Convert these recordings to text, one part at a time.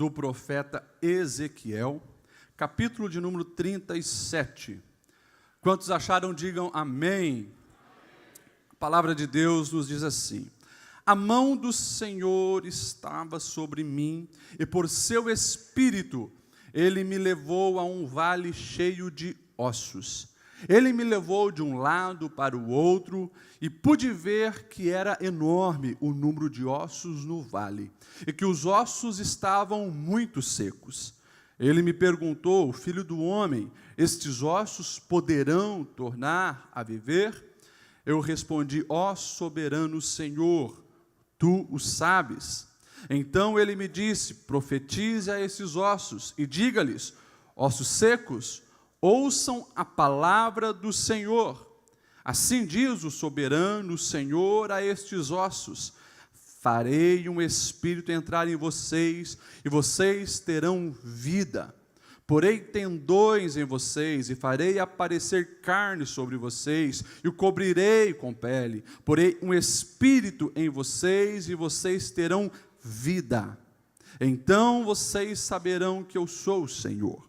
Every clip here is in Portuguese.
do profeta Ezequiel, capítulo de número 37. Quantos acharam, digam amém. A palavra de Deus nos diz assim: a mão do Senhor estava sobre mim, e por seu espírito ele me levou a um vale cheio de ossos. Ele me levou de um lado para o outro, e pude ver que era enorme o número de ossos no vale, e que os ossos estavam muito secos. Ele me perguntou: filho do homem, estes ossos poderão tornar a viver? Eu respondi: ó soberano Senhor, tu o sabes. Então ele me disse: profetize a esses ossos e diga-lhes: ossos secos, ouçam a palavra do Senhor. Assim diz o soberano Senhor a estes ossos: farei um espírito entrar em vocês, e vocês terão vida. Porei tendões em vocês, e farei aparecer carne sobre vocês, e o cobrirei com pele. Porei um espírito em vocês, e vocês terão vida. Então vocês saberão que eu sou o Senhor.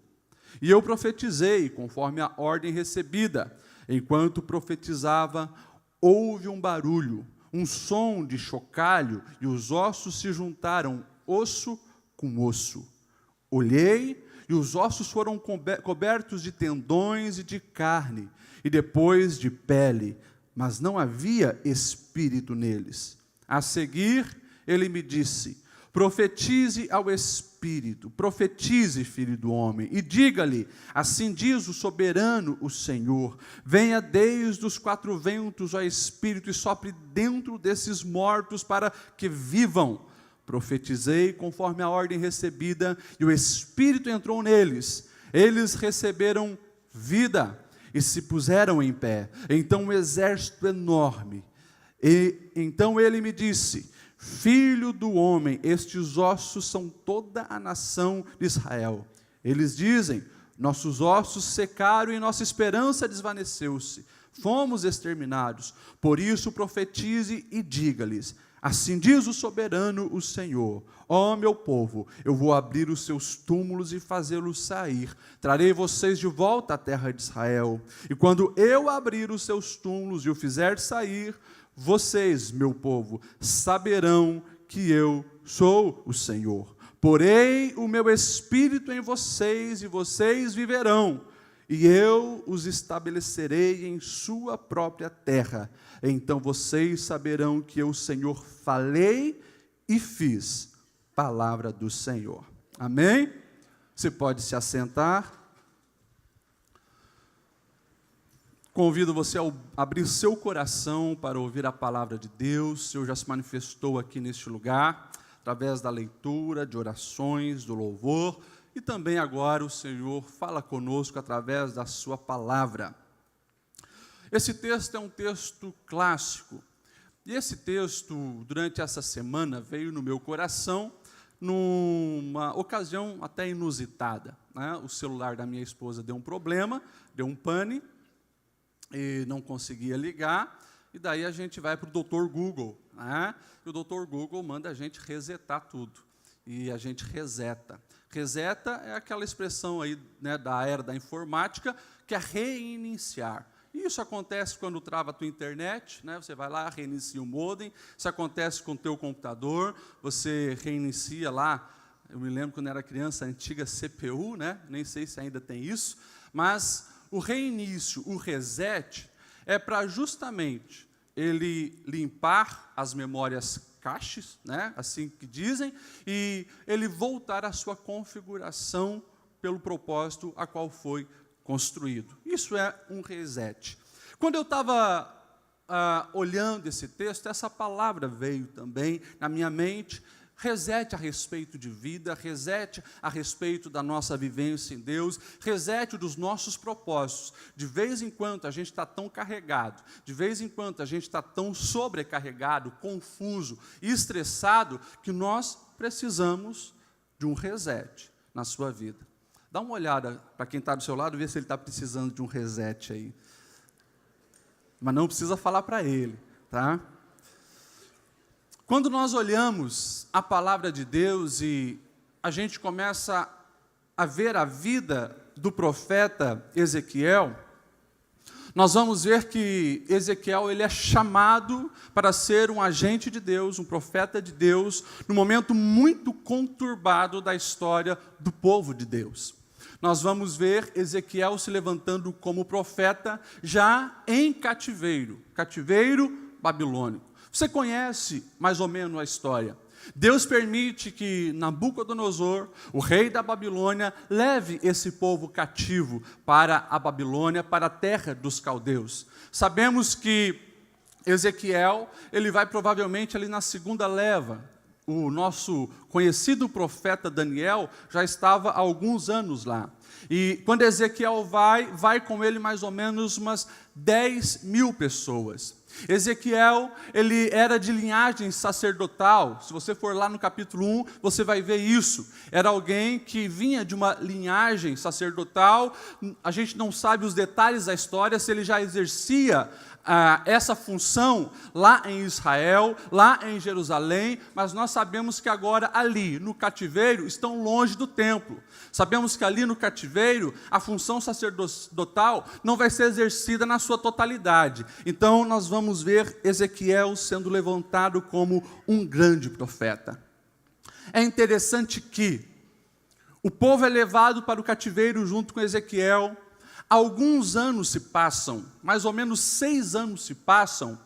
E eu profetizei, conforme a ordem recebida. Enquanto profetizava, houve um barulho, um som de chocalho, e os ossos se juntaram, osso com osso. Olhei, e os ossos foram cobertos de tendões e de carne, e depois de pele, mas não havia espírito neles. A seguir, ele me disse: profetize ao Espírito, profetize, filho do homem, e diga-lhe: assim diz o soberano, o Senhor, venha desde os quatro ventos, ó Espírito, e sopre dentro desses mortos para que vivam. Profetizei conforme a ordem recebida, e o Espírito entrou neles. Eles receberam vida e se puseram em pé. Então um exército enorme. Então ele me disse: filho do homem, estes ossos são toda a nação de Israel. Eles dizem: nossos ossos secaram e nossa esperança desvaneceu-se. Fomos exterminados. Por isso profetize e diga-lhes: assim diz o soberano, o Senhor: ó meu povo, eu vou abrir os seus túmulos e fazê-los sair. Trarei vocês de volta à terra de Israel. E quando eu abrir os seus túmulos e o fizer sair, vocês, meu povo, saberão que eu sou o Senhor. Porei o meu espírito em vocês e vocês viverão, e eu os estabelecerei em sua própria terra. Então vocês saberão que eu, Senhor, falei e fiz. Palavra do Senhor. Amém? Você pode se assentar. Convido você a abrir seu coração para ouvir a palavra de Deus. O Senhor já se manifestou aqui neste lugar, através da leitura, de orações, do louvor, e também agora o Senhor fala conosco através da sua palavra. Esse texto é um texto clássico, e esse texto, durante essa semana, veio no meu coração, numa ocasião até inusitada, né? O celular da minha esposa deu um problema, deu um pane, e não conseguia ligar, e daí a gente vai para o Dr. Google, né? E o Dr. Google manda a gente resetar tudo, e a gente reseta. Reseta é aquela expressão aí, né, da era da informática, que é reiniciar. E isso acontece quando trava a tua internet, né? Você vai lá, reinicia o modem. Isso acontece com o teu computador, você reinicia lá. Eu me lembro quando era criança, a antiga CPU, né? Nem sei se ainda tem isso, mas o reinício, o reset, é para justamente ele limpar as memórias caches, né? Assim que dizem, e ele voltar à sua configuração pelo propósito a qual foi construído. Isso é um reset. Quando eu estava olhando esse texto, essa palavra veio também na minha mente. Reset a respeito de vida, reset a respeito da nossa vivência em Deus, reset dos nossos propósitos. De vez em quando a gente está tão carregado, de vez em quando a gente está tão sobrecarregado, confuso e estressado, que nós precisamos de um reset na sua vida. Dá uma olhada para quem está do seu lado, vê se ele está precisando de um reset aí. Mas não precisa falar para ele, tá? Quando nós olhamos a palavra de Deus e a gente começa a ver a vida do profeta Ezequiel, nós vamos ver que Ezequiel ele é chamado para ser um agente de Deus, um profeta de Deus, num momento muito conturbado da história do povo de Deus. Nós vamos ver Ezequiel se levantando como profeta já em cativeiro babilônico. Você conhece mais ou menos a história. Deus permite que Nabucodonosor, o rei da Babilônia, leve esse povo cativo para a Babilônia, para a terra dos caldeus. Sabemos que Ezequiel, ele vai provavelmente ali na segunda leva. O nosso conhecido profeta Daniel já estava há alguns anos lá. E quando Ezequiel vai com ele mais ou menos umas 10.000 pessoas. Ezequiel, ele era de linhagem sacerdotal. Se você for lá no capítulo 1, você vai ver isso. Era alguém que vinha de uma linhagem sacerdotal. A gente não sabe os detalhes da história, se ele já exercia essa função lá em Israel, lá em Jerusalém, mas nós sabemos que agora ali, no cativeiro, estão longe do templo. Sabemos que ali no cativeiro, a função sacerdotal não vai ser exercida na sua totalidade. Então, nós vamos ver Ezequiel sendo levantado como um grande profeta. É interessante que o povo é levado para o cativeiro junto com Ezequiel. Alguns anos se passam, mais ou menos 6 anos se passam,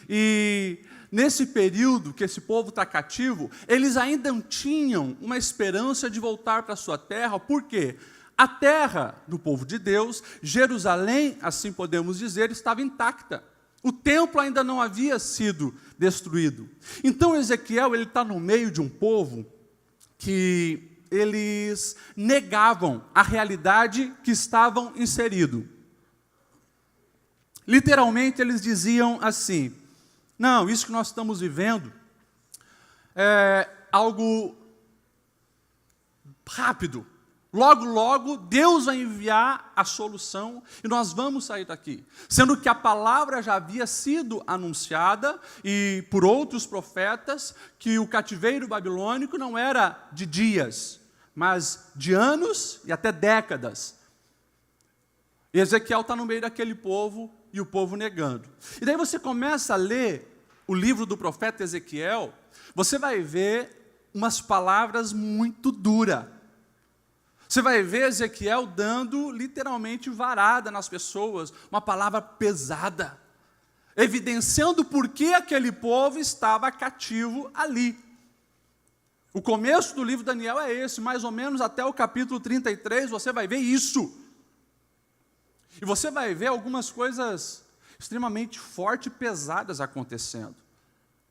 e nesse período que esse povo está cativo, eles ainda não tinham uma esperança de voltar para a sua terra. Por quê? A terra do povo de Deus, Jerusalém, assim podemos dizer, estava intacta. O templo ainda não havia sido destruído. Então Ezequiel está no meio de um povo que eles negavam a realidade que estavam inseridos. Literalmente, eles diziam assim: não, isso que nós estamos vivendo é algo rápido. Logo, logo, Deus vai enviar a solução e nós vamos sair daqui. Sendo que a palavra já havia sido anunciada e por outros profetas que o cativeiro babilônico não era de dias, mas de anos e até décadas. E Ezequiel está no meio daquele povo e o povo negando. E daí você começa a ler o livro do profeta Ezequiel, você vai ver umas palavras muito duras. Você vai ver Ezequiel dando literalmente varada nas pessoas, uma palavra pesada, evidenciando por que aquele povo estava cativo ali. O começo do livro de Daniel é esse, mais ou menos até o capítulo 33, você vai ver isso. E você vai ver algumas coisas extremamente fortes e pesadas acontecendo.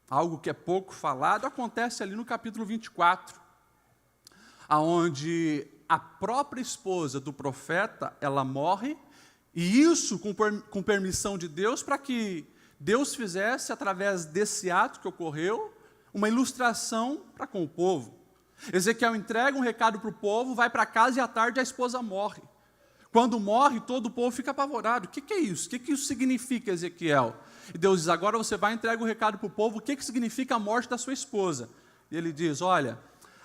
Algo que é pouco falado acontece ali no capítulo 24, aonde a própria esposa do profeta, ela morre, e isso com permissão de Deus, para que Deus fizesse, através desse ato que ocorreu, uma ilustração para com o povo. Ezequiel entrega um recado para o povo, vai para casa e à tarde a esposa morre. Quando morre, todo o povo fica apavorado. O que é isso? O que isso significa, Ezequiel? E Deus diz: agora você vai e entrega o recado para o povo, o que significa a morte da sua esposa? E ele diz: olha,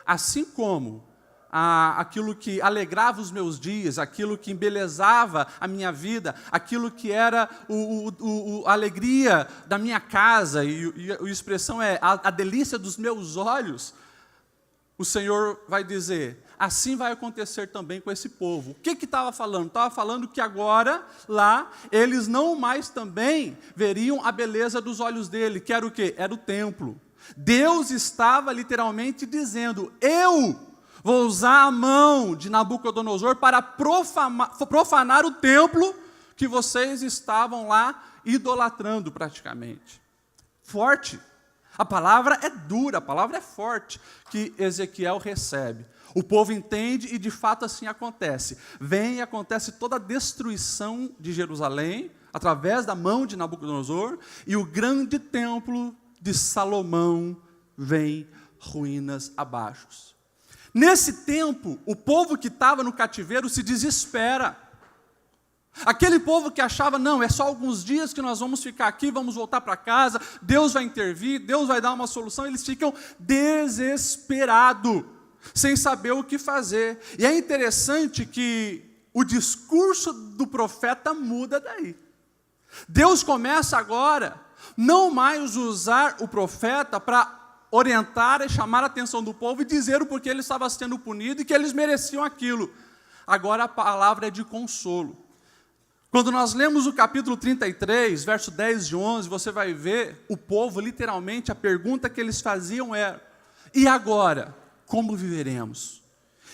assim como aquilo que alegrava os meus dias, aquilo que embelezava a minha vida, aquilo que era a alegria da minha casa, e a expressão é a delícia dos meus olhos, o Senhor vai dizer, assim vai acontecer também com esse povo. O que estava falando? Estava falando que agora, lá, eles não mais também veriam a beleza dos olhos dele, que era o quê? Era o templo. Deus estava literalmente dizendo: eu vou usar a mão de Nabucodonosor para profanar o templo que vocês estavam lá idolatrando praticamente. Forte. A palavra é dura, a palavra é forte que Ezequiel recebe. O povo entende e de fato assim acontece. Vem e acontece toda a destruição de Jerusalém através da mão de Nabucodonosor, e o grande templo de Salomão vem ruínas abaixo. Nesse tempo, o povo que estava no cativeiro se desespera. Aquele povo que achava, não, é só alguns dias que nós vamos ficar aqui, vamos voltar para casa, Deus vai intervir, Deus vai dar uma solução, eles ficam desesperados. sem saber o que fazer. E é interessante que o discurso do profeta muda daí. Deus começa agora não mais usar o profeta para orientar e chamar a atenção do povo e dizer o porquê ele estava sendo punido e que eles mereciam aquilo. Agora a palavra é de consolo. Quando nós lemos o capítulo 33, verso 10 e 11, você vai ver o povo, literalmente, a pergunta que eles faziam era: e agora, como viveremos?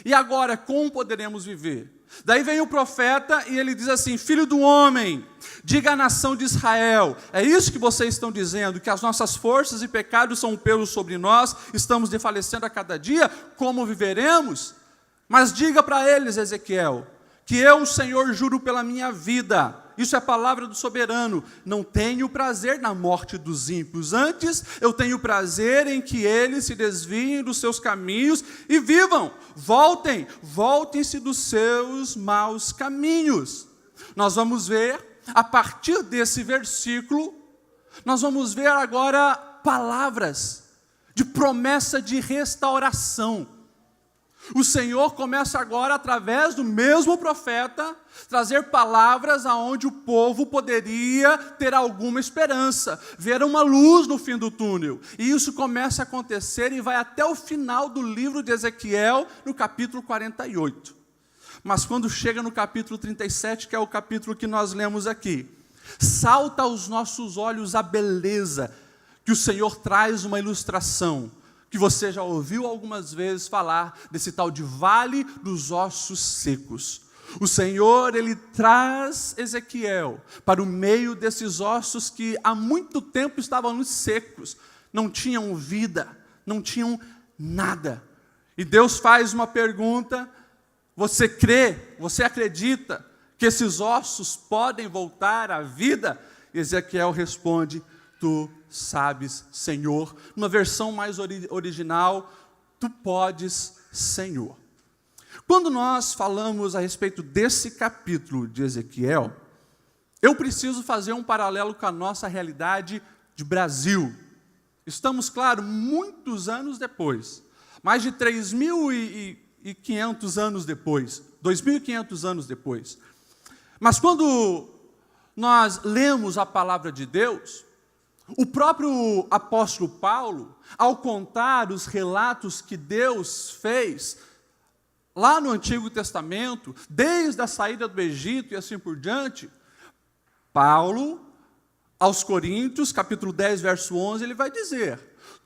E agora, como poderemos viver? Daí vem o profeta e ele diz assim: filho do homem, diga à nação de Israel, é isso que vocês estão dizendo, que as nossas forças e pecados são um peso sobre nós, estamos desfalecendo a cada dia, como viveremos? Mas diga para eles, Ezequiel, que eu, o Senhor, juro pela minha vida, isso é a palavra do soberano, não tenho prazer na morte dos ímpios, antes eu tenho prazer em que eles se desviem dos seus caminhos e vivam, voltem-se dos seus maus caminhos. Nós vamos ver, a partir desse versículo, nós vamos ver agora palavras de promessa de restauração. O Senhor começa agora, através do mesmo profeta, trazer palavras aonde o povo poderia ter alguma esperança, ver uma luz no fim do túnel. E isso começa a acontecer e vai até o final do livro de Ezequiel, no capítulo 48. Mas quando chega no capítulo 37, que é o capítulo que nós lemos aqui, salta aos nossos olhos a beleza que o Senhor traz uma ilustração, que você já ouviu algumas vezes falar desse tal de vale dos ossos secos. O Senhor, Ele traz Ezequiel para o meio desses ossos que há muito tempo estavam secos, não tinham vida, não tinham nada. E Deus faz uma pergunta: você crê, você acredita que esses ossos podem voltar à vida? Ezequiel responde: tu sabes, Senhor. Numa versão mais original, tu podes, Senhor. Quando nós falamos a respeito desse capítulo de Ezequiel, eu preciso fazer um paralelo com a nossa realidade de Brasil. Estamos, claro, muitos anos depois, mais de 3.500 anos depois, 2.500 anos depois. Mas quando nós lemos a palavra de Deus, o próprio apóstolo Paulo, ao contar os relatos que Deus fez lá no Antigo Testamento, desde a saída do Egito e assim por diante, Paulo, aos Coríntios, capítulo 10, verso 11, ele vai dizer: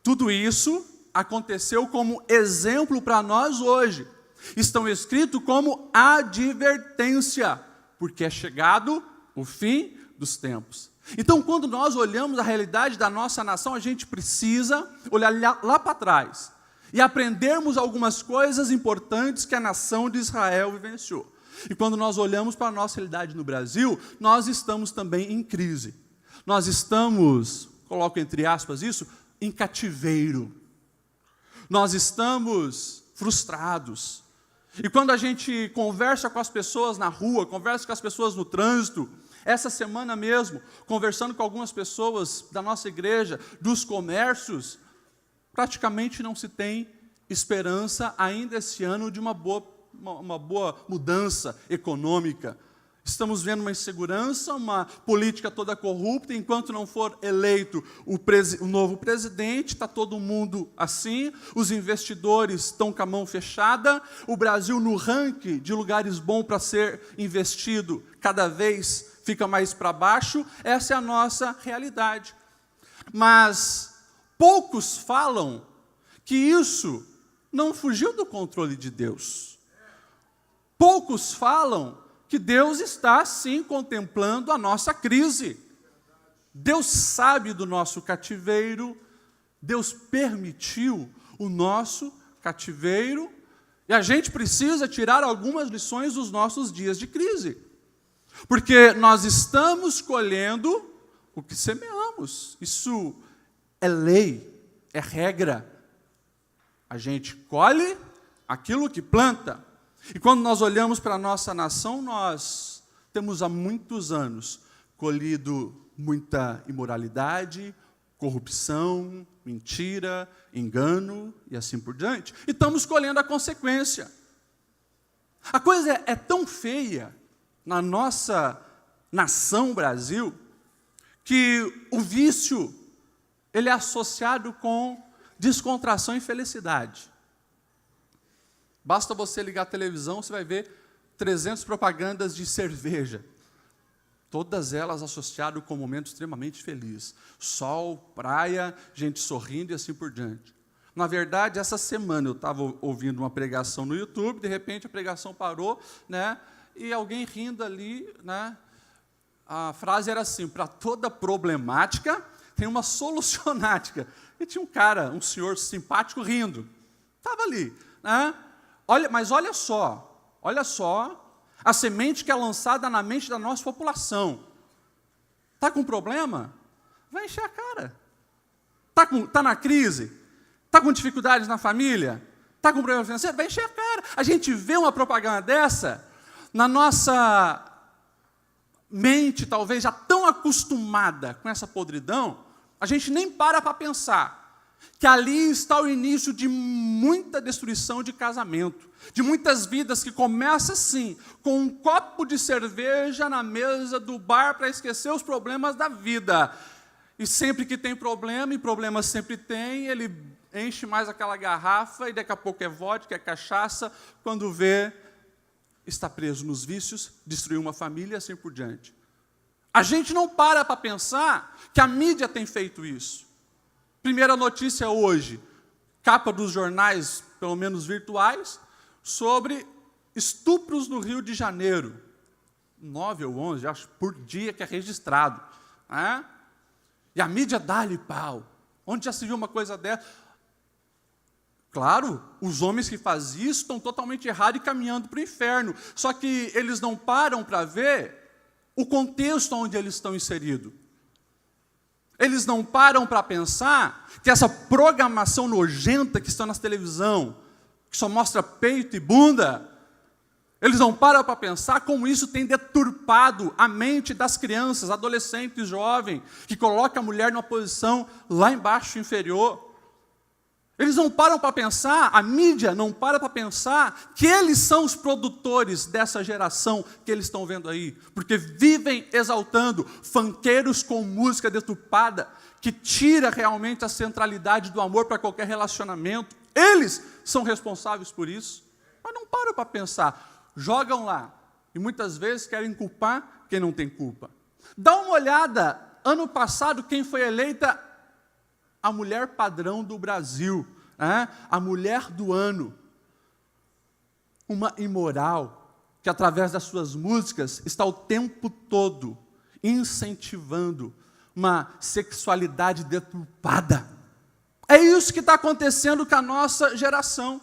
tudo isso aconteceu como exemplo para nós hoje, estão escritos como advertência, porque é chegado o fim dos tempos. Então, quando nós olhamos a realidade da nossa nação, a gente precisa olhar lá para trás e aprendermos algumas coisas importantes que a nação de Israel vivenciou. E quando nós olhamos para a nossa realidade no Brasil, nós estamos também em crise. Nós estamos, coloco entre aspas isso, em cativeiro. Nós estamos frustrados. E quando a gente conversa com as pessoas na rua, conversa com as pessoas no trânsito, essa semana mesmo, conversando com algumas pessoas da nossa igreja, dos comércios, praticamente não se tem esperança ainda esse ano de uma boa mudança econômica. Estamos vendo uma insegurança, uma política toda corrupta. Enquanto não for eleito o novo presidente, está todo mundo assim, os investidores estão com a mão fechada, o Brasil no ranking de lugares bons para ser investido, cada vez fica mais para baixo. Essa é a nossa realidade. Mas poucos falam que isso não fugiu do controle de Deus. Poucos falam que Deus está, sim, contemplando a nossa crise. Deus sabe do nosso cativeiro, Deus permitiu o nosso cativeiro, e a gente precisa tirar algumas lições dos nossos dias de crise. Porque nós estamos colhendo o que semeamos. Isso é lei, é regra. A gente colhe aquilo que planta. E quando nós olhamos para a nossa nação, nós temos há muitos anos colhido muita imoralidade, corrupção, mentira, engano e assim por diante. E estamos colhendo a consequência. A coisa é tão feia na nossa nação Brasil que o vício ele é associado com descontração e felicidade. Basta você ligar a televisão, você vai ver 300 propagandas de cerveja. Todas elas associadas com um momento extremamente feliz. Sol, praia, gente sorrindo e assim por diante. Na verdade, essa semana eu estava ouvindo uma pregação no YouTube, de repente a pregação parou, né, e alguém rindo ali, né, a frase era assim: para toda problemática tem uma solucionática. E tinha um cara, um senhor simpático rindo. Estava ali, né? Mas olha só a semente que é lançada na mente da nossa população. Está com problema? Vai encher a cara. Está na crise? Está com dificuldades na família? Está com problema financeiro? Vai encher a cara. A gente vê uma propaganda dessa, na nossa mente, talvez, já tão acostumada com essa podridão, a gente nem para pensar que ali está o início de muita destruição de casamento, de muitas vidas que começam assim, com um copo de cerveja na mesa do bar para esquecer os problemas da vida. E sempre que tem problema, e problema sempre tem, ele enche mais aquela garrafa, e daqui a pouco é vodka, é cachaça, quando vê, está preso nos vícios, destruiu uma família e assim por diante. A gente não para pensar que a mídia tem feito isso. Primeira notícia hoje, capa dos jornais, pelo menos virtuais, sobre estupros no Rio de Janeiro. 9 ou 11, acho, por dia que é registrado. Né? E a mídia dá-lhe pau. Onde já se viu uma coisa dessa? Claro, os homens que fazem isso estão totalmente errados e caminhando para o inferno. Só que eles não param para ver o contexto onde eles estão inseridos. Eles não param para pensar que essa programação nojenta que está na televisão, que só mostra peito e bunda, eles não param para pensar como isso tem deturpado a mente das crianças, adolescentes, jovens, que coloca a mulher numa posição lá embaixo inferior. Eles não param para pensar, a mídia não para pensar que eles são os produtores dessa geração que eles estão vendo aí, porque vivem exaltando funkeiros com música deturpada, que tira realmente a centralidade do amor para qualquer relacionamento. Eles são responsáveis por isso, mas não param para pensar, jogam lá, e muitas vezes querem culpar quem não tem culpa. Dá uma olhada, ano passado, quem foi eleita a mulher padrão do Brasil, a mulher do ano, uma imoral, que através das suas músicas está o tempo todo incentivando uma sexualidade deturpada. É isso que está acontecendo com a nossa geração,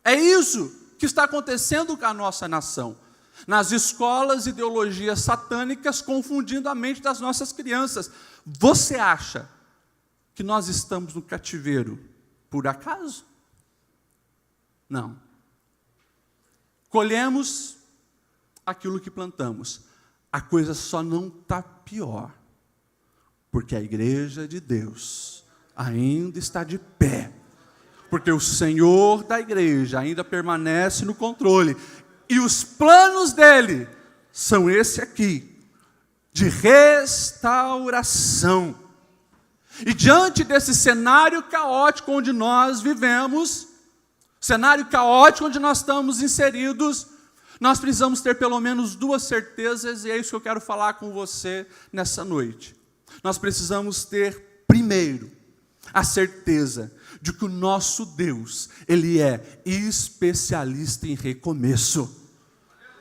é isso que está acontecendo com a nossa nação. Nas escolas, ideologias satânicas confundindo a mente das nossas crianças. Você acha que nós estamos no cativeiro por acaso? Não. Colhemos aquilo que plantamos. A coisa só não está pior, porque a igreja de Deus ainda está de pé, porque o Senhor da igreja ainda permanece no controle, e os planos dele são esse aqui, de restauração. E diante desse cenário caótico onde nós vivemos, cenário caótico onde nós estamos inseridos, nós precisamos ter pelo menos duas certezas, e é isso que eu quero falar com você nessa noite. Nós precisamos ter, primeiro, a certeza de que o nosso Deus, Ele é especialista em recomeço.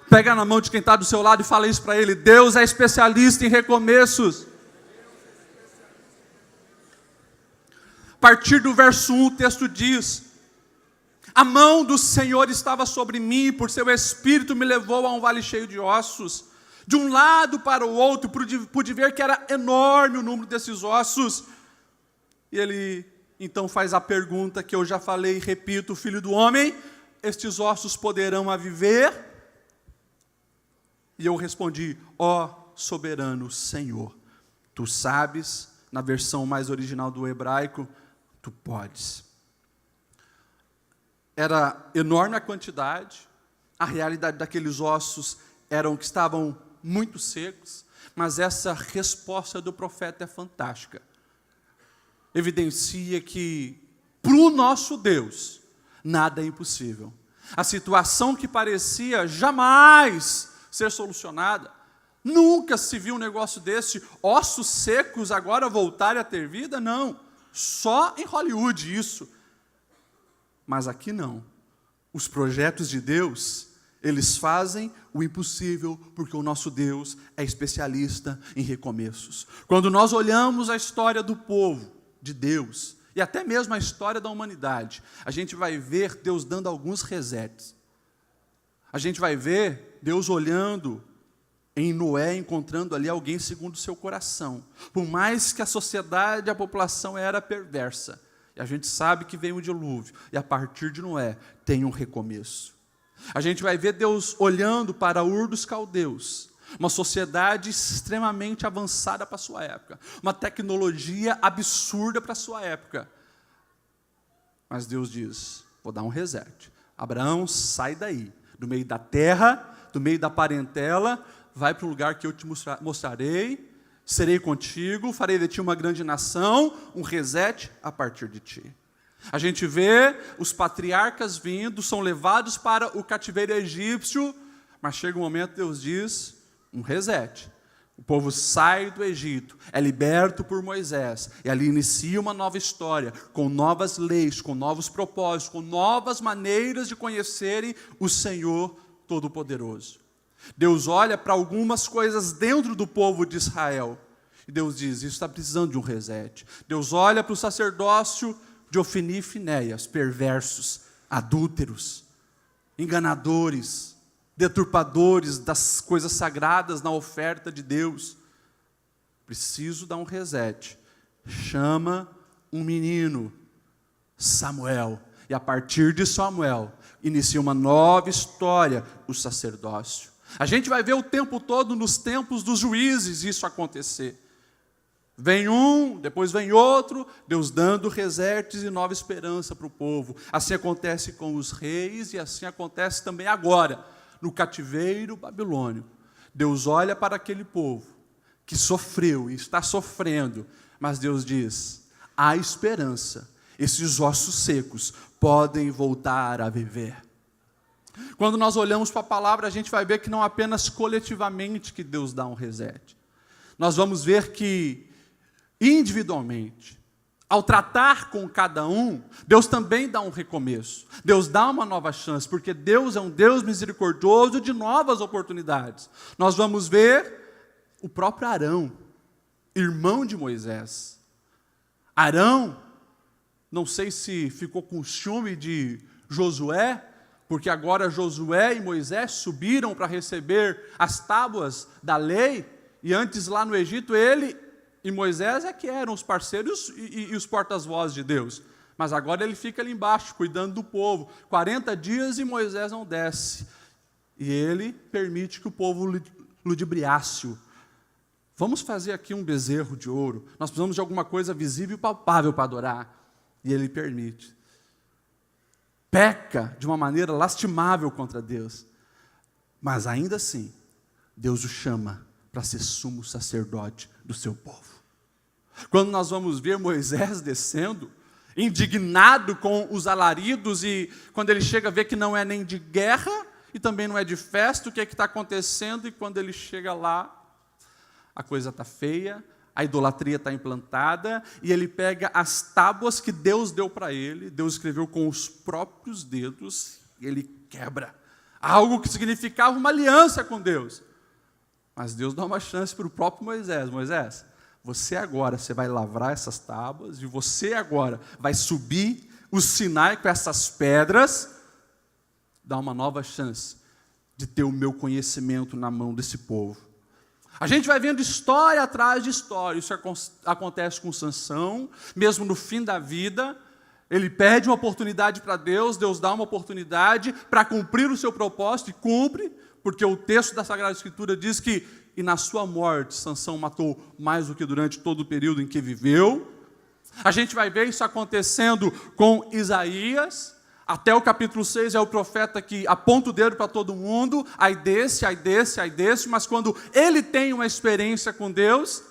Pega na mão de quem está do seu lado e fala isso para ele: Deus é especialista em recomeços. A partir do verso 1, o texto diz: a mão do Senhor estava sobre mim, e por seu Espírito me levou a um vale cheio de ossos. De um lado para o outro, pude ver que era enorme o número desses ossos. E ele então faz a pergunta que eu já falei e repito: filho do homem, estes ossos poderão viver? E eu respondi: ó soberano Senhor, tu sabes. Na versão mais original do hebraico, tu podes. Era enorme a quantidade, a realidade daqueles ossos eram que estavam muito secos, mas essa resposta do profeta é fantástica. Evidencia que, para o nosso Deus, nada é impossível. A situação que parecia jamais ser solucionada, nunca se viu um negócio desse, ossos secos agora voltarem a ter vida, não. Só em Hollywood isso. Mas aqui não. Os projetos de Deus, eles fazem o impossível, porque o nosso Deus é especialista em recomeços. Quando nós olhamos a história do povo de Deus, e até mesmo a história da humanidade, a gente vai ver Deus dando alguns resets. A gente vai ver Deus olhando em Noé, encontrando ali alguém segundo o seu coração. Por mais que a sociedade, a população era perversa, e a gente sabe que vem o dilúvio, e a partir de Noé tem um recomeço. A gente vai ver Deus olhando para Ur dos Caldeus, uma sociedade extremamente avançada para a sua época, uma tecnologia absurda para a sua época. Mas Deus diz, vou dar um reset. Abraão, sai daí, do meio da terra, do meio da parentela, vai para o lugar que eu te mostrarei, serei contigo, farei de ti uma grande nação, um reset a partir de ti. A gente vê os patriarcas vindo, são levados para o cativeiro egípcio, mas chega um momento, Deus diz, um reset. O povo sai do Egito, é liberto por Moisés, e ali inicia uma nova história, com novas leis, com novos propósitos, com novas maneiras de conhecerem o Senhor Todo-Poderoso. Deus olha para algumas coisas dentro do povo de Israel, e Deus diz, isso está precisando de um reset. Deus olha para o sacerdócio de Ofni e Finéias, perversos, adúlteros, enganadores, deturpadores das coisas sagradas na oferta de Deus. Preciso dar um reset. Chama um menino, Samuel, e a partir de Samuel, inicia uma nova história, o sacerdócio. A gente vai ver o tempo todo nos tempos dos juízes isso acontecer. Vem um, depois vem outro, Deus dando resets e nova esperança para o povo. Assim acontece com os reis e assim acontece também agora, no cativeiro babilônio. Deus olha para aquele povo que sofreu e está sofrendo, mas Deus diz, há esperança, esses ossos secos podem voltar a viver. Quando nós olhamos para a palavra, a gente vai ver que não apenas coletivamente que Deus dá um reset. Nós vamos ver que individualmente, ao tratar com cada um, Deus também dá um recomeço. Deus dá uma nova chance, porque Deus é um Deus misericordioso de novas oportunidades. Nós vamos ver o próprio Arão, irmão de Moisés. Arão, não sei se ficou com ciúme de Josué, porque agora Josué e Moisés subiram para receber as tábuas da lei, e antes lá no Egito ele e Moisés é que eram os parceiros e os portas-vozes de Deus. Mas agora ele fica ali embaixo, cuidando do povo. 40 dias e Moisés não desce. E ele permite que o povo ludibriasse-o. Vamos fazer aqui um bezerro de ouro. Nós precisamos de alguma coisa visível e palpável para adorar. E ele permite. Peca de uma maneira lastimável contra Deus. Mas ainda assim, Deus o chama para ser sumo sacerdote do seu povo. Quando nós vamos ver Moisés descendo, indignado com os alaridos, e quando ele chega a ver que não é nem de guerra, e também não é de festa, o que é que está acontecendo, e quando ele chega lá, a coisa está feia, a idolatria está implantada, e ele pega as tábuas que Deus deu para ele, Deus escreveu com os próprios dedos, e ele quebra. Algo que significava uma aliança com Deus. Mas Deus dá uma chance para o próprio Moisés. Moisés, você agora vai lavrar essas tábuas, e você agora vai subir o Sinai com essas pedras, dá uma nova chance de ter o meu conhecimento na mão desse povo. A gente vai vendo história atrás de história. Isso acontece com Sansão, mesmo no fim da vida. Ele pede uma oportunidade para Deus, Deus dá uma oportunidade para cumprir o seu propósito, e cumpre, porque o texto da Sagrada Escritura diz que, e na sua morte, Sansão matou mais do que durante todo o período em que viveu. A gente vai ver isso acontecendo com Isaías. Até o capítulo 6 é o profeta que aponta o dedo para todo mundo, ai desse, ai desse, ai desse, mas quando ele tem uma experiência com Deus,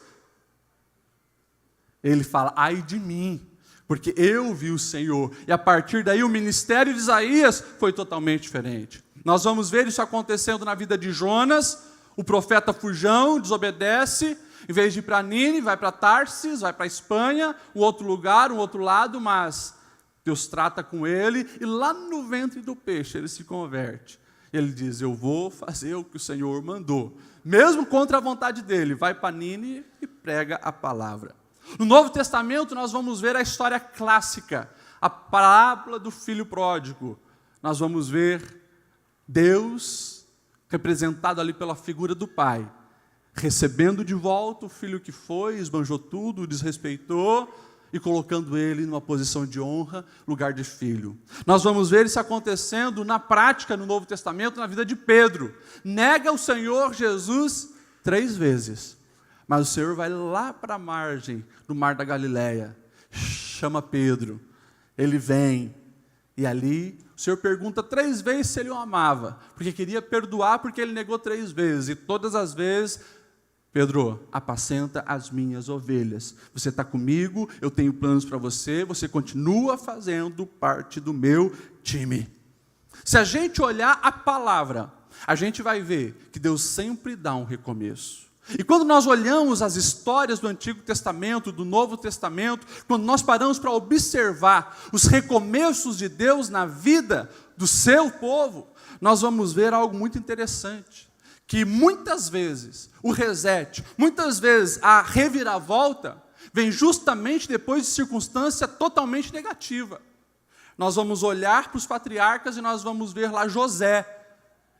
ele fala, ai de mim, porque eu vi o Senhor. E a partir daí o ministério de Isaías foi totalmente diferente. Nós vamos ver isso acontecendo na vida de Jonas. O profeta fujão, desobedece, em vez de ir para Nínive, vai para Tarsis, vai para a Espanha, um outro lugar, um outro lado, mas Deus trata com ele, e lá no ventre do peixe ele se converte. Ele diz, eu vou fazer o que o Senhor mandou. Mesmo contra a vontade dele, vai para Nínive e prega a palavra. No Novo Testamento nós vamos ver a história clássica, a parábola do filho pródigo. Nós vamos ver Deus, representado ali pela figura do pai, recebendo de volta o filho que foi, esbanjou tudo, o desrespeitou, e colocando ele numa posição de honra, lugar de filho. Nós vamos ver isso acontecendo na prática no Novo Testamento, na vida de Pedro. Nega o Senhor Jesus 3 vezes, mas o Senhor vai lá para a margem do mar da Galileia, chama Pedro, ele vem, e ali o Senhor pergunta 3 vezes se ele o amava, porque queria perdoar, porque ele negou 3 vezes, e todas as vezes, Pedro, apacenta as minhas ovelhas. Você está comigo, eu tenho planos para você, você continua fazendo parte do meu time. Se a gente olhar a palavra, a gente vai ver que Deus sempre dá um recomeço. E quando nós olhamos as histórias do Antigo Testamento, do Novo Testamento, quando nós paramos para observar os recomeços de Deus na vida do seu povo, nós vamos ver algo muito interessante. Que muitas vezes o reset, muitas vezes a reviravolta, vem justamente depois de circunstância totalmente negativa. Nós vamos olhar para os patriarcas e nós vamos ver lá José.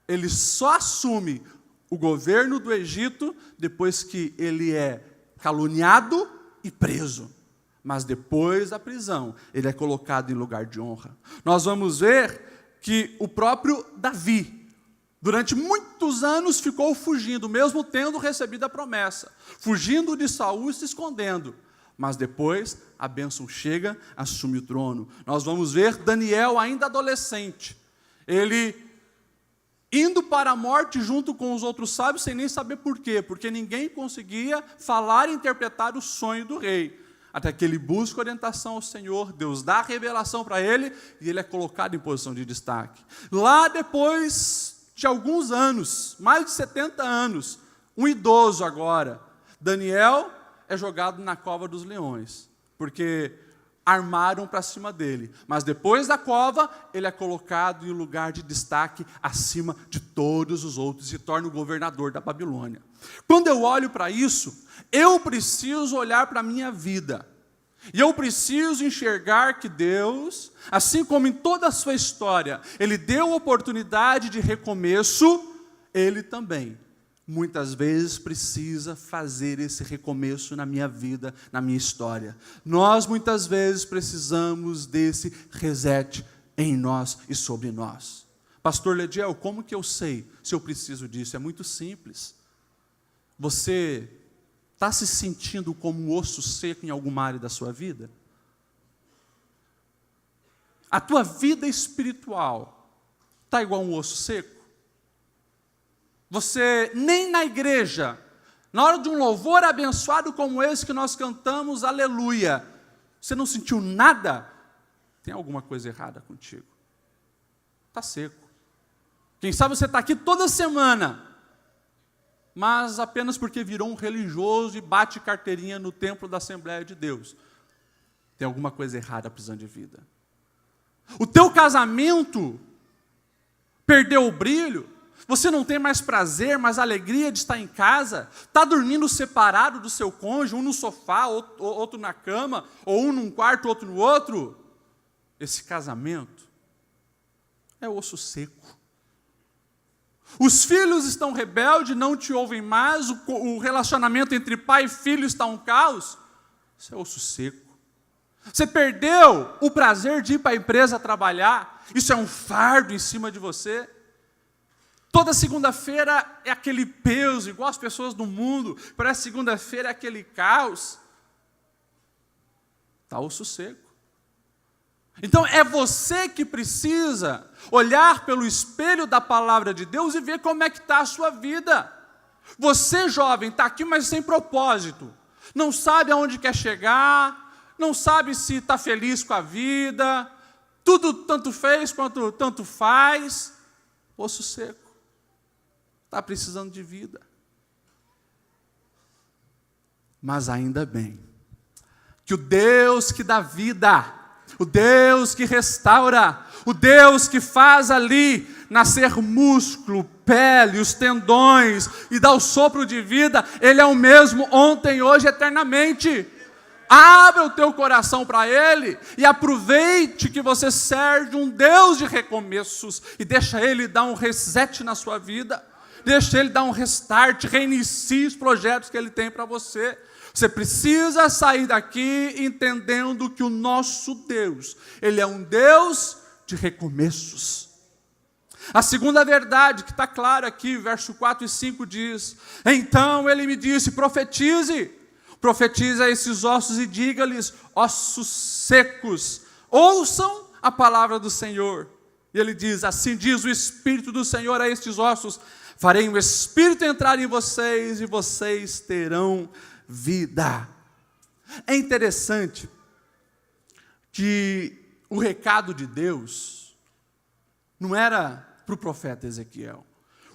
Ele só assume o governo do Egito depois que ele é caluniado e preso. Mas depois da prisão, ele é colocado em lugar de honra. Nós vamos ver que o próprio Davi, durante muitos anos ficou fugindo, mesmo tendo recebido a promessa, fugindo de Saul e se escondendo. Mas depois a bênção chega, assume o trono. Nós vamos ver Daniel ainda adolescente, ele indo para a morte junto com os outros sábios, sem nem saber por quê, porque ninguém conseguia falar e interpretar o sonho do rei. Até que ele busca orientação ao Senhor, Deus dá a revelação para ele, e ele é colocado em posição de destaque. Lá depois de alguns anos, mais de 70 anos, um idoso agora, Daniel é jogado na cova dos leões, porque armaram para cima dele. Mas depois da cova, ele é colocado em um lugar de destaque acima de todos os outros, e se torna o governador da Babilônia. Quando eu olho para isso, eu preciso olhar para a minha vida. E eu preciso enxergar que Deus, assim como em toda a sua história, Ele deu oportunidade de recomeço, Ele também, muitas vezes, precisa fazer esse recomeço na minha vida, na minha história. Nós, muitas vezes, precisamos desse reset em nós e sobre nós. Pastor Lediel, como que eu sei se eu preciso disso? É muito simples. Você está se sentindo como um osso seco em alguma área da sua vida? A tua vida espiritual está igual a um osso seco? Você nem na igreja, na hora de um louvor abençoado como esse que nós cantamos, aleluia, você não sentiu nada? Tem alguma coisa errada contigo. Está seco. Quem sabe você está aqui toda semana, mas apenas porque virou um religioso e bate carteirinha no templo da Assembleia de Deus. Tem alguma coisa errada precisando de vida. O teu casamento perdeu o brilho, você não tem mais prazer, mais alegria de estar em casa, está dormindo separado do seu cônjuge, um no sofá, outro na cama, ou um num quarto, outro no outro. Esse casamento é osso seco. Os filhos estão rebeldes, não te ouvem mais, o relacionamento entre pai e filho está um caos. Isso é osso seco. Você perdeu o prazer de ir para a empresa trabalhar, isso é um fardo em cima de você. Toda segunda-feira é aquele peso, igual as pessoas do mundo, parece segunda-feira é aquele caos. Está osso seco. Então é você que precisa olhar pelo espelho da palavra de Deus e ver como é que está a sua vida. Você, jovem, está aqui, mas sem propósito. Não sabe aonde quer chegar, não sabe se está feliz com a vida, tudo tanto fez quanto tanto faz. Osso seco. Está precisando de vida. Mas ainda bem que o Deus que dá vida, o Deus que restaura, o Deus que faz ali nascer músculo, pele, os tendões e dá o sopro de vida, Ele é o mesmo ontem, hoje, eternamente. Abra o teu coração para Ele e aproveite que você serve um Deus de recomeços e deixa Ele dar um reset na sua vida, deixa Ele dar um restart, reinicie os projetos que Ele tem para você. Você precisa sair daqui entendendo que o nosso Deus, Ele é um Deus de recomeços. A segunda verdade, que está clara aqui, verso 4 e 5 diz: então Ele me disse, profetize a esses ossos e diga-lhes, ossos secos, ouçam a palavra do Senhor. E Ele diz, assim diz o Espírito do Senhor a estes ossos, farei o Espírito entrar em vocês e vocês terão vida. É interessante que o recado de Deus não era para o profeta Ezequiel.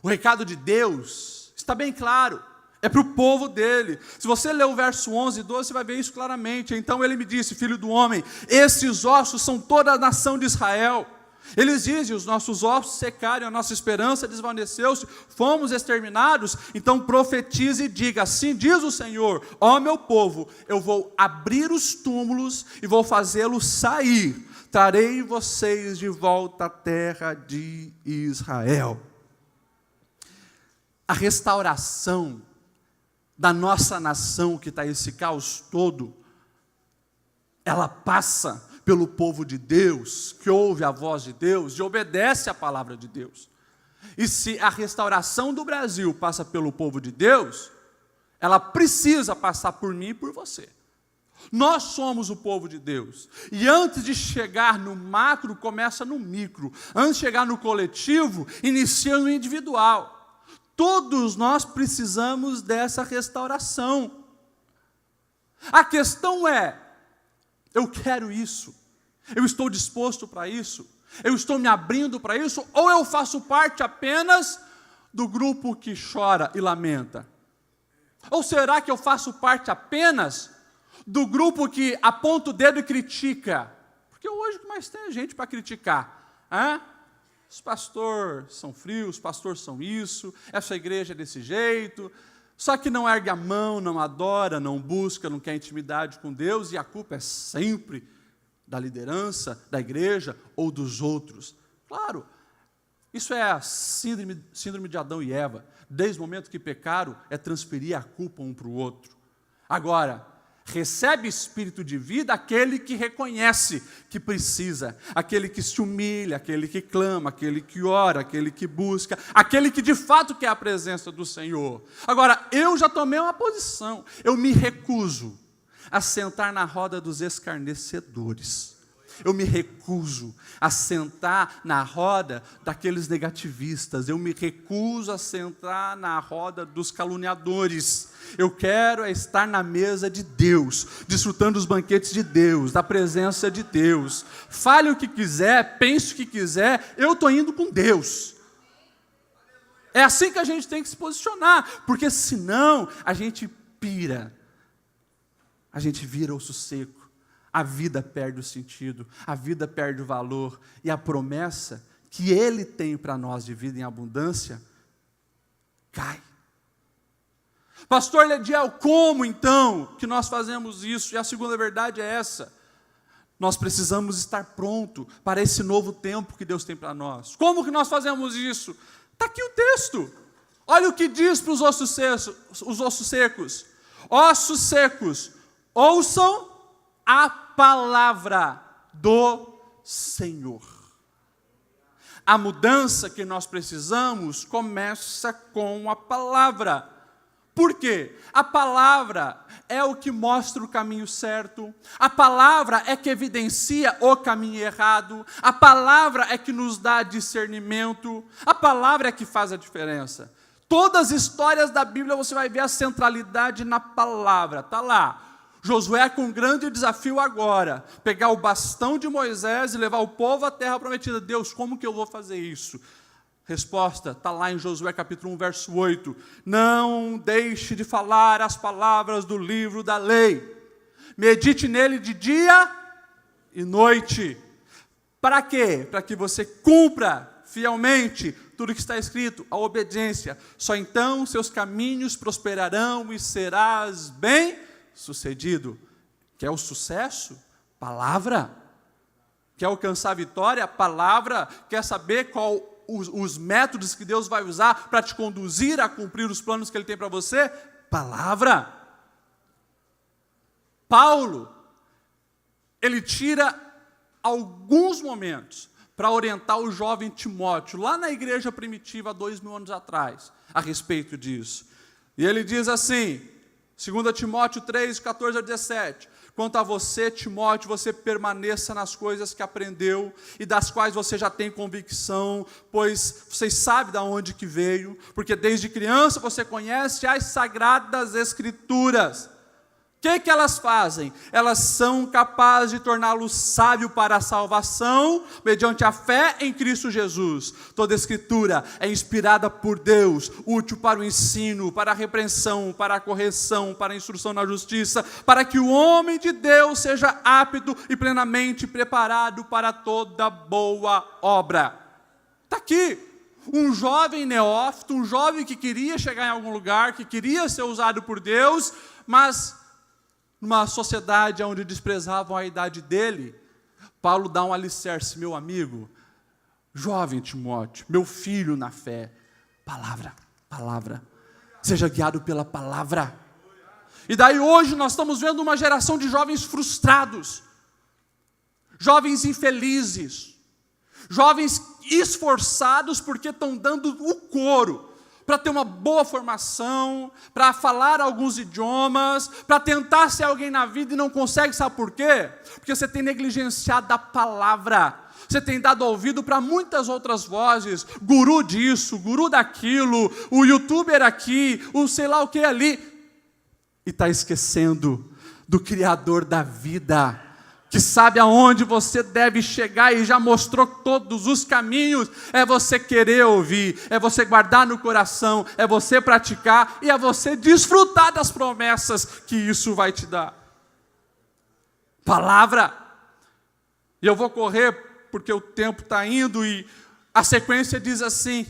O recado de Deus está bem claro, é para o povo dele. Se você ler o verso 11 e 12, você vai ver isso claramente. Então ele me disse, filho do homem, esses ossos são toda a nação de Israel. Eles dizem, os nossos ossos secaram, a nossa esperança desvaneceu-se, fomos exterminados. Então profetize e diga, assim diz o Senhor, ó meu povo, eu vou abrir os túmulos e vou fazê-los sair, trarei vocês de volta à terra de Israel. A restauração da nossa nação, que está esse caos todo, ela passa pelo povo de Deus, que ouve a voz de Deus e obedece à palavra de Deus. E se a restauração do Brasil passa pelo povo de Deus, ela precisa passar por mim e por você. Nós somos o povo de Deus. E antes de chegar no macro, começa no micro. Antes de chegar no coletivo, inicia no individual. Todos nós precisamos dessa restauração. A questão é, eu quero isso, eu estou disposto para isso, eu estou me abrindo para isso, ou eu faço parte apenas do grupo que chora e lamenta? Ou será que eu faço parte apenas do grupo que aponta o dedo e critica? Porque hoje o que mais tem é gente para criticar. Os pastores são frios, os pastores são isso, essa igreja é desse jeito. Só que não ergue a mão, não adora, não busca, não quer intimidade com Deus, e a culpa é sempre da liderança, da igreja ou dos outros. Claro, isso é a síndrome de Adão e Eva. Desde o momento que pecaram, é transferir a culpa um para o outro. Agora, recebe espírito de vida aquele que reconhece que precisa, aquele que se humilha, aquele que clama, aquele que ora, aquele que busca, aquele que de fato quer a presença do Senhor. Agora, eu já tomei uma posição, eu me recuso a sentar na roda dos escarnecedores. Eu me recuso a sentar na roda daqueles negativistas. Eu me recuso a sentar na roda dos caluniadores. Eu quero estar na mesa de Deus, desfrutando dos banquetes de Deus, da presença de Deus. Fale o que quiser, pense o que quiser, eu estou indo com Deus. É assim que a gente tem que se posicionar, porque senão a gente pira, a gente vira osso seco. A vida perde o sentido, a vida perde o valor, e a promessa que Ele tem para nós de vida em abundância, cai. Pastor Lediel, como então que nós fazemos isso? E a segunda verdade é essa: nós precisamos estar pronto para esse novo tempo que Deus tem para nós. Como que nós fazemos isso? Está aqui o texto, olha o que diz para os ossos secos: ossos secos, ouçam a palavra do Senhor. A mudança que nós precisamos começa com a palavra. Por quê? A palavra é o que mostra o caminho certo, a palavra é que evidencia o caminho errado, a palavra é que nos dá discernimento, a palavra é que faz a diferença. Todas as histórias da Bíblia você vai ver a centralidade na palavra, está lá. Josué com um grande desafio agora, pegar o bastão de Moisés e levar o povo à terra prometida. Deus, como que eu vou fazer isso? Resposta, está lá em Josué capítulo 1, verso 8. Não deixe de falar as palavras do livro da lei. Medite nele de dia e noite. Para quê? Para que você cumpra fielmente tudo que está escrito, a obediência. Só então seus caminhos prosperarão e serás bem-sucedido. Quer o sucesso? Palavra. Quer alcançar a vitória? Palavra. Quer saber qual os métodos que Deus vai usar para te conduzir a cumprir os planos que Ele tem para você? Palavra. Paulo, ele tira alguns momentos para orientar o jovem Timóteo, lá na igreja primitiva, há 2000 anos atrás, a respeito disso. E ele diz assim, 2 Timóteo 3, 14 a 17, quanto a você, Timóteo, você permaneça nas coisas que aprendeu e das quais você já tem convicção, pois você sabe de onde que veio, porque desde criança você conhece as sagradas escrituras. O que elas fazem? Elas são capazes de torná-lo sábio para a salvação, mediante a fé em Cristo Jesus. Toda escritura é inspirada por Deus, útil para o ensino, para a repreensão, para a correção, para a instrução na justiça, para que o homem de Deus seja apto e plenamente preparado para toda boa obra. Está aqui. Um jovem neófito, um jovem que queria chegar em algum lugar, que queria ser usado por Deus, mas numa sociedade onde desprezavam a idade dele, Paulo dá um alicerce, meu amigo, jovem Timóteo, meu filho na fé, palavra, seja guiado pela palavra. E daí hoje nós estamos vendo uma geração de jovens frustrados, jovens infelizes, jovens esforçados porque estão dando o couro, para ter uma boa formação, para falar alguns idiomas, para tentar ser alguém na vida e não consegue, sabe por quê? Porque você tem negligenciado a palavra, você tem dado ouvido para muitas outras vozes, guru disso, guru daquilo, o youtuber aqui, o sei lá o que ali, e está esquecendo do Criador da vida, que sabe aonde você deve chegar e já mostrou todos os caminhos. É você querer ouvir, é você guardar no coração, é você praticar e é você desfrutar das promessas que isso vai te dar. Palavra. E eu vou correr porque o tempo está indo e a sequência diz assim: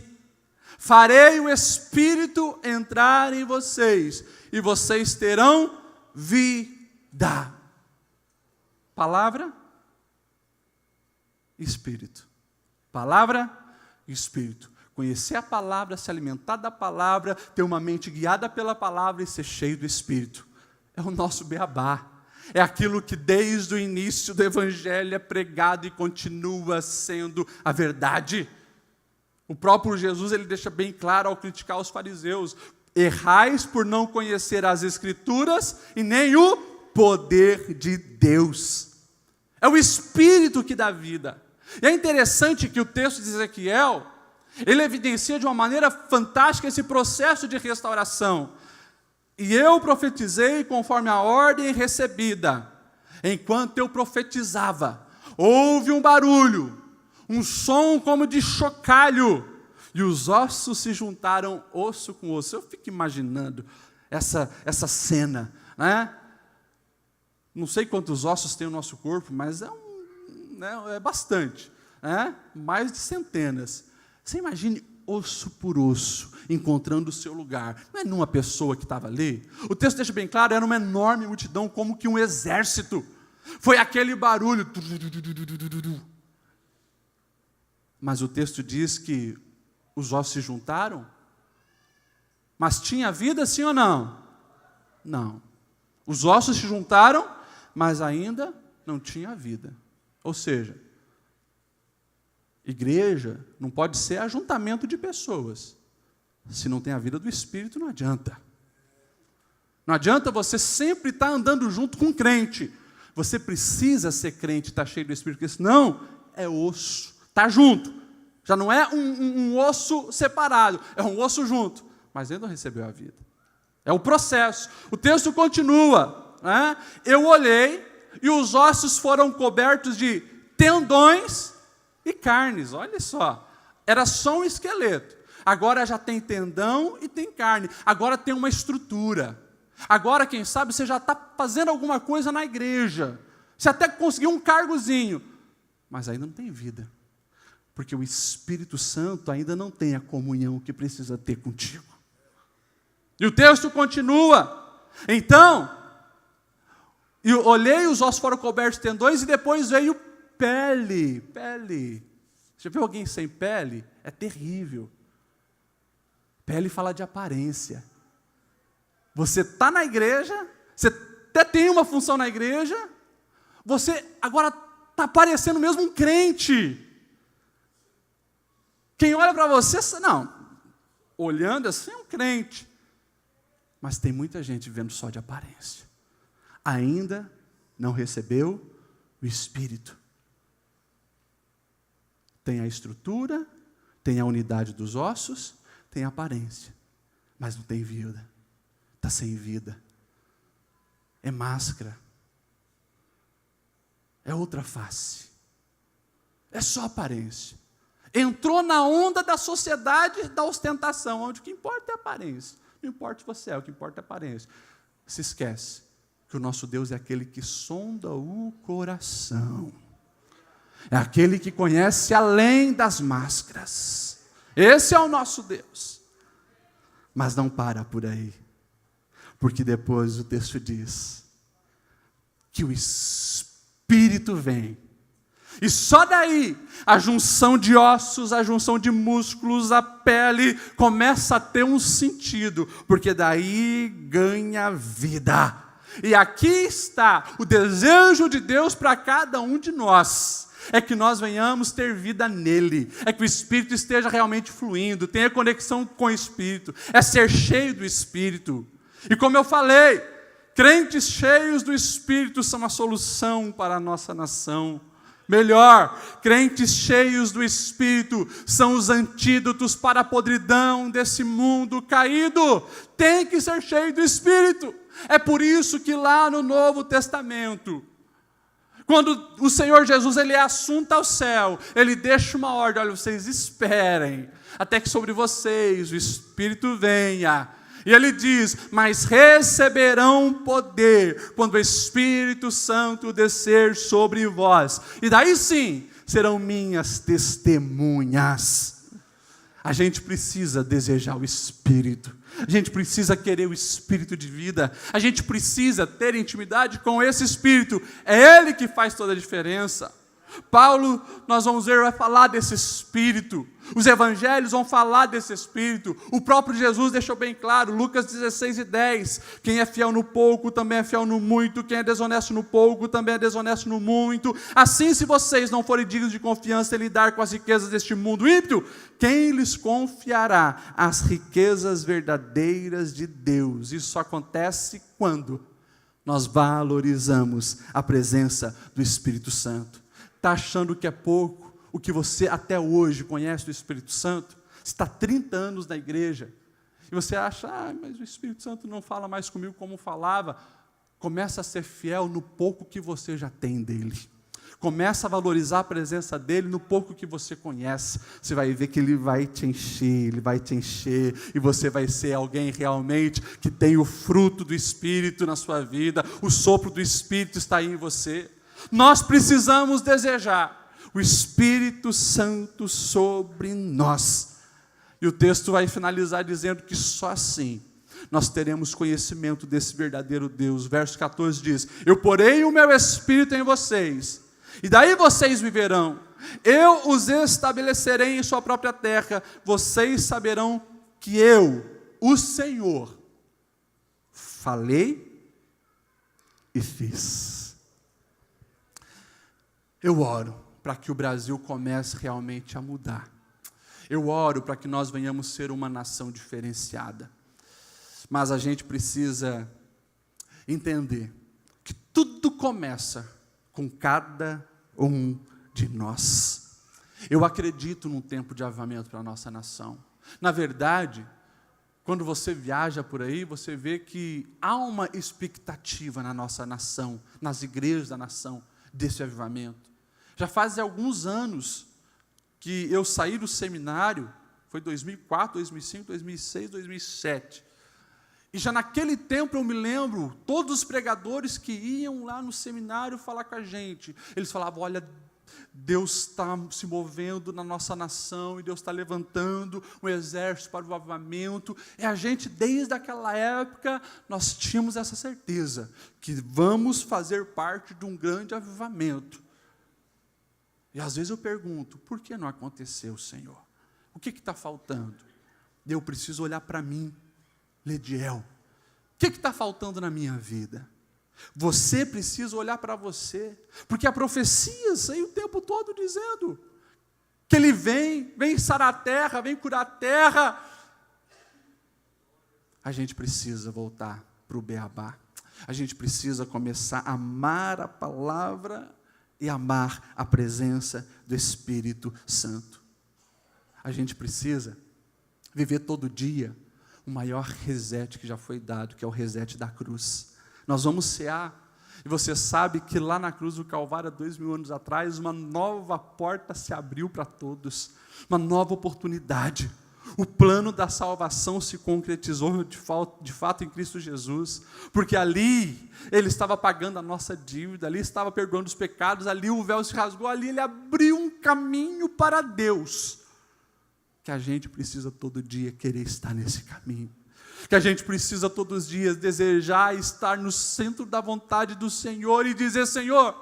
farei o Espírito entrar em vocês e vocês terão vida. Palavra, Espírito. Palavra, Espírito. Conhecer a palavra, se alimentar da palavra, ter uma mente guiada pela palavra e ser cheio do Espírito. É o nosso beabá. É aquilo que desde o início do Evangelho é pregado e continua sendo a verdade. O próprio Jesus, ele deixa bem claro ao criticar os fariseus: errais por não conhecer as Escrituras e nem o poder de Deus. É o Espírito que dá vida. E é interessante que o texto de Ezequiel, ele evidencia de uma maneira fantástica esse processo de restauração. E eu profetizei conforme a ordem recebida. Enquanto eu profetizava, houve um barulho, um som como de chocalho, e os ossos se juntaram osso com osso. Eu fico imaginando essa cena, né? Não sei quantos ossos tem o nosso corpo, mas é bastante, né? Mais de centenas. Você imagine osso por osso, encontrando o seu lugar. Não é numa pessoa que estava ali. O texto deixa bem claro, era uma enorme multidão, como que um exército. Foi aquele barulho. Mas o texto diz que os ossos se juntaram. Mas tinha vida, sim ou não? Não. Os ossos se juntaram, mas ainda não tinha vida. Ou seja, igreja não pode ser ajuntamento de pessoas. Se não tem a vida do Espírito, não adianta. Não adianta você sempre estar andando junto com um crente. Você precisa ser crente, estar cheio do Espírito, porque senão é osso. Está junto. Já não é um osso separado, é um osso junto. Mas ele não recebeu a vida. É o processo. O texto continua. Né? Eu olhei e os ossos foram cobertos de tendões e carnes. Olha só. Era só um esqueleto. Agora já tem tendão e tem carne. Agora tem uma estrutura. Agora, quem sabe, você já está fazendo alguma coisa na igreja. Você até conseguiu um cargozinho. Mas ainda não tem vida. Porque o Espírito Santo ainda não tem a comunhão que precisa ter contigo. E o texto continua. Então, eu olhei, os ossos foram cobertos de tendões e depois veio pele. Pele. Já viu alguém sem pele? É terrível. Pele fala de aparência. Você está na igreja, você até tem uma função na igreja, você agora está parecendo mesmo um crente. Quem olha para você, não, olhando assim é um crente. Mas tem muita gente vivendo só de aparência. Ainda não recebeu o Espírito. Tem a estrutura, tem a unidade dos ossos, tem a aparência, mas não tem vida. Está sem vida. É máscara. É outra face. É só aparência. Entrou na onda da sociedade da ostentação, onde o que importa é a aparência. Não importa se você é, o que importa é a aparência. Se esquece que o nosso Deus é aquele que sonda o coração. É aquele que conhece além das máscaras. Esse é o nosso Deus. Mas não para por aí. Porque depois o texto diz que o Espírito vem. E só daí, a junção de ossos, a junção de músculos, a pele, começa a ter um sentido. Porque daí ganha vida. E aqui está o desejo de Deus para cada um de nós. É que nós venhamos ter vida nele, é que o Espírito esteja realmente fluindo, tenha conexão com o Espírito, é ser cheio do Espírito. E como eu falei, crentes cheios do Espírito são a solução para a nossa nação. Melhor, crentes cheios do Espírito são os antídotos para a podridão desse mundo caído. Tem que ser cheio do Espírito. É por isso que lá no Novo Testamento, quando o Senhor Jesus ele é assunto ao céu, ele deixa uma ordem: olha, vocês esperem, até que sobre vocês o Espírito venha. E ele diz: mas receberão poder, quando o Espírito Santo descer sobre vós. E daí sim, serão minhas testemunhas. A gente precisa desejar o Espírito. A gente precisa querer o Espírito de vida. A gente precisa ter intimidade com esse Espírito. É Ele que faz toda a diferença. Paulo, nós vamos ver, vai falar desse Espírito. Os evangelhos vão falar desse Espírito. O próprio Jesus deixou bem claro, Lucas 16:10. Quem é fiel no pouco, também é fiel no muito. Quem é desonesto no pouco, também é desonesto no muito. Assim, se vocês não forem dignos de confiança em lidar com as riquezas deste mundo ímpio, quem lhes confiará as riquezas verdadeiras de Deus? Isso só acontece quando nós valorizamos a presença do Espírito Santo. Está achando que é pouco o que você até hoje conhece do Espírito Santo? Você está 30 anos na igreja e você acha, mas o Espírito Santo não fala mais comigo como falava. Começa a ser fiel no pouco que você já tem dele. Começa a valorizar a presença dele no pouco que você conhece. Você vai ver que ele vai te encher, ele vai te encher, e você vai ser alguém realmente que tem o fruto do Espírito na sua vida. O sopro do Espírito está aí em você. Nós precisamos desejar o Espírito Santo sobre nós. E o texto vai finalizar dizendo que só assim nós teremos conhecimento desse verdadeiro Deus. Verso 14 diz: eu porei o meu Espírito em vocês, e daí vocês viverão. Eu os estabelecerei em sua própria terra. Vocês saberão que eu, o Senhor, falei e fiz. Eu oro para que o Brasil comece realmente a mudar. Eu oro para que nós venhamos ser uma nação diferenciada. Mas a gente precisa entender que tudo começa com cada um de nós. Eu acredito num tempo de avivamento para a nossa nação. Na verdade, quando você viaja por aí, você vê que há uma expectativa na nossa nação, nas igrejas da nação, desse avivamento. Já faz alguns anos que eu saí do seminário, foi 2004, 2005, 2006, 2007. E já naquele tempo eu me lembro, todos os pregadores que iam lá no seminário falar com a gente, eles falavam, olha, Deus está se movendo na nossa nação, e Deus está levantando um exército para o avivamento. E a gente, desde aquela época, nós tínhamos essa certeza, que vamos fazer parte de um grande avivamento. E às vezes eu pergunto, por que não aconteceu, Senhor? O que está faltando? Eu preciso olhar para mim, Lediel, o que está faltando na minha vida? Você precisa olhar para você, porque a profecia saiu o tempo todo dizendo que Ele vem sarar a terra, vem curar a terra. A gente precisa voltar para o beabá, a gente precisa começar a amar a palavra e amar a presença do Espírito Santo. A gente precisa viver todo dia o maior reset que já foi dado, que é o reset da cruz. Nós vamos cear, e você sabe que lá na cruz do Calvário, há 2000 anos atrás, uma nova porta se abriu para todos, uma nova oportunidade. O plano da salvação se concretizou de fato em Cristo Jesus, porque ali Ele estava pagando a nossa dívida, ali estava perdoando os pecados, ali o véu se rasgou, ali Ele abriu um caminho para Deus, que a gente precisa todo dia querer estar nesse caminho, que a gente precisa todos os dias desejar estar no centro da vontade do Senhor e dizer, Senhor,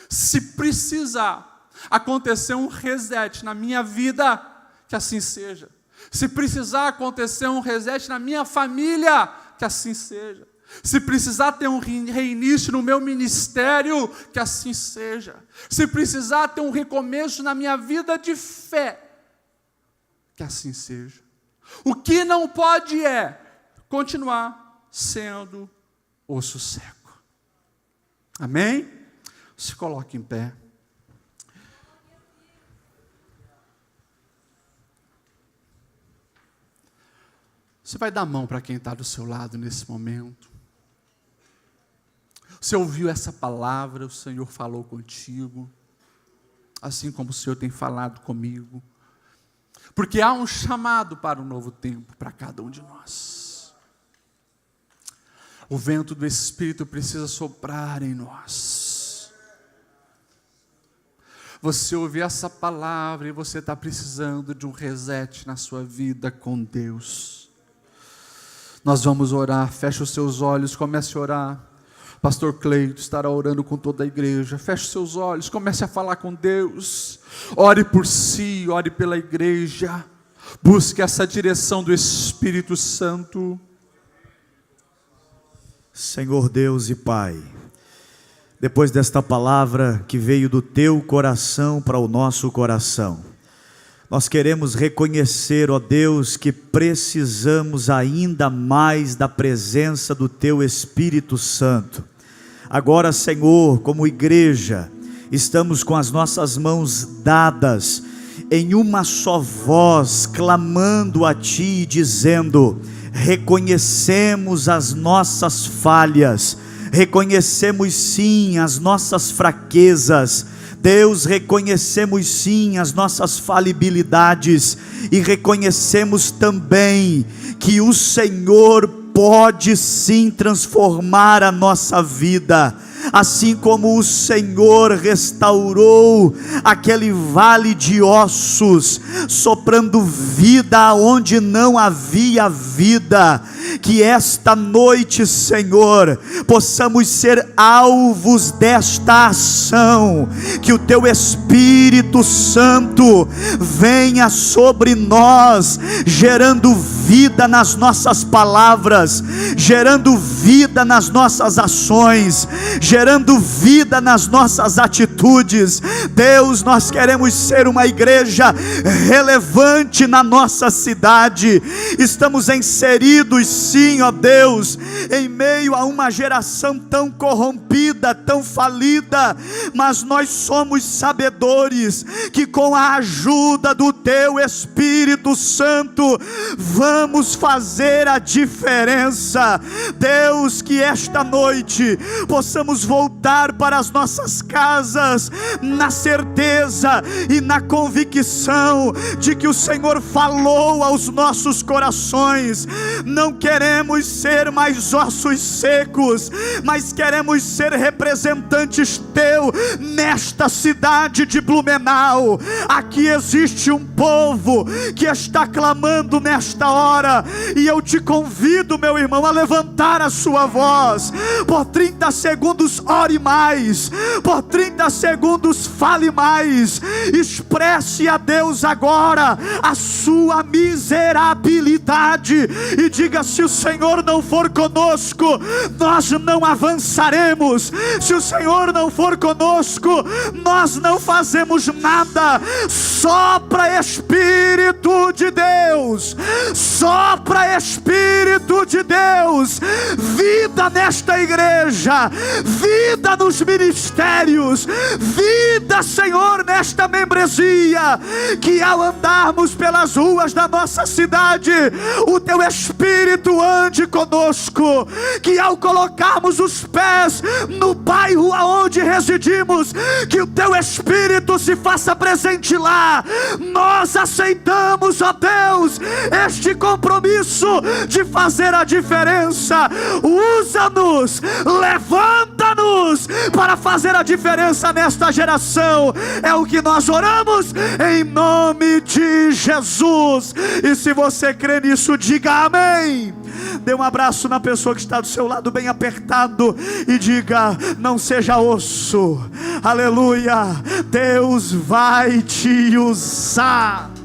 se precisar acontecer um reset na minha vida, que assim seja. Se precisar acontecer um reset na minha família, que assim seja. Se precisar ter um reinício no meu ministério, que assim seja. Se precisar ter um recomeço na minha vida de fé, que assim seja. O que não pode é continuar sendo osso seco. Amém? Se coloque em pé. Você vai dar a mão para quem está do seu lado nesse momento. Você ouviu essa palavra, o Senhor falou contigo, assim como o Senhor tem falado comigo. Porque há um chamado para um novo tempo para cada um de nós. O vento do Espírito precisa soprar em nós. Você ouviu essa palavra e você está precisando de um reset na sua vida com Deus. Nós vamos orar, feche os seus olhos, comece a orar. Pastor Cleito estará orando com toda a igreja. Feche os seus olhos, comece a falar com Deus. Ore por si, ore pela igreja. Busque essa direção do Espírito Santo. Senhor Deus e Pai, depois desta palavra que veio do Teu coração para o nosso coração, nós queremos reconhecer, ó Deus, que precisamos ainda mais da presença do Teu Espírito Santo. Agora, Senhor, como igreja, estamos com as nossas mãos dadas, em uma só voz, clamando a Ti, dizendo: reconhecemos as nossas falhas, reconhecemos sim as nossas fraquezas, Deus, reconhecemos sim as nossas falibilidades, e reconhecemos também que o Senhor pode sim transformar a nossa vida, assim como o Senhor restaurou aquele vale de ossos, soprando vida onde não havia vida. Que esta noite, Senhor, possamos ser alvos desta ação, que o Teu Espírito Santo venha sobre nós, gerando vida nas nossas palavras, gerando vida nas nossas ações, gerando vida nas nossas atitudes. Deus, nós queremos ser uma igreja relevante na nossa cidade. Estamos inseridos Sim, ó Deus, em meio a uma geração tão corrompida, tão falida, mas nós somos sabedores que com a ajuda do Teu Espírito Santo vamos fazer a diferença. Deus, que esta noite possamos voltar para as nossas casas na certeza e na convicção de que o Senhor falou aos nossos corações. Não queremos ser mais ossos secos, mas queremos ser representantes Teu nesta cidade de Blumenau. Aqui existe um povo que está clamando nesta hora, e eu te convido, meu irmão, a levantar a sua voz. Por 30 segundos ore mais, por 30 segundos fale mais, expresse a Deus agora a sua miserabilidade e diga: se o Senhor não for conosco, nós não avançaremos. Se o Senhor não for conosco, nós não fazemos nada. Sopra, Espírito de Deus, sopra, Espírito de Deus, vida nesta igreja, vida nos ministérios, vida, Senhor, nesta membresia, que ao andarmos pelas ruas da nossa cidade, o Teu Espírito ande conosco, que ao colocarmos os pés no bairro aonde residimos, que o Teu Espírito se faça presente lá. Nós aceitamos, ó Deus, este compromisso de fazer a diferença. Usa-nos, levanta-nos para fazer a diferença nesta geração. É o que nós oramos em nome de Jesus. E se você crê nisso, diga amém. Dê um abraço na pessoa que está do seu lado, bem apertado, e diga: não seja osso. Aleluia. Deus vai te usar.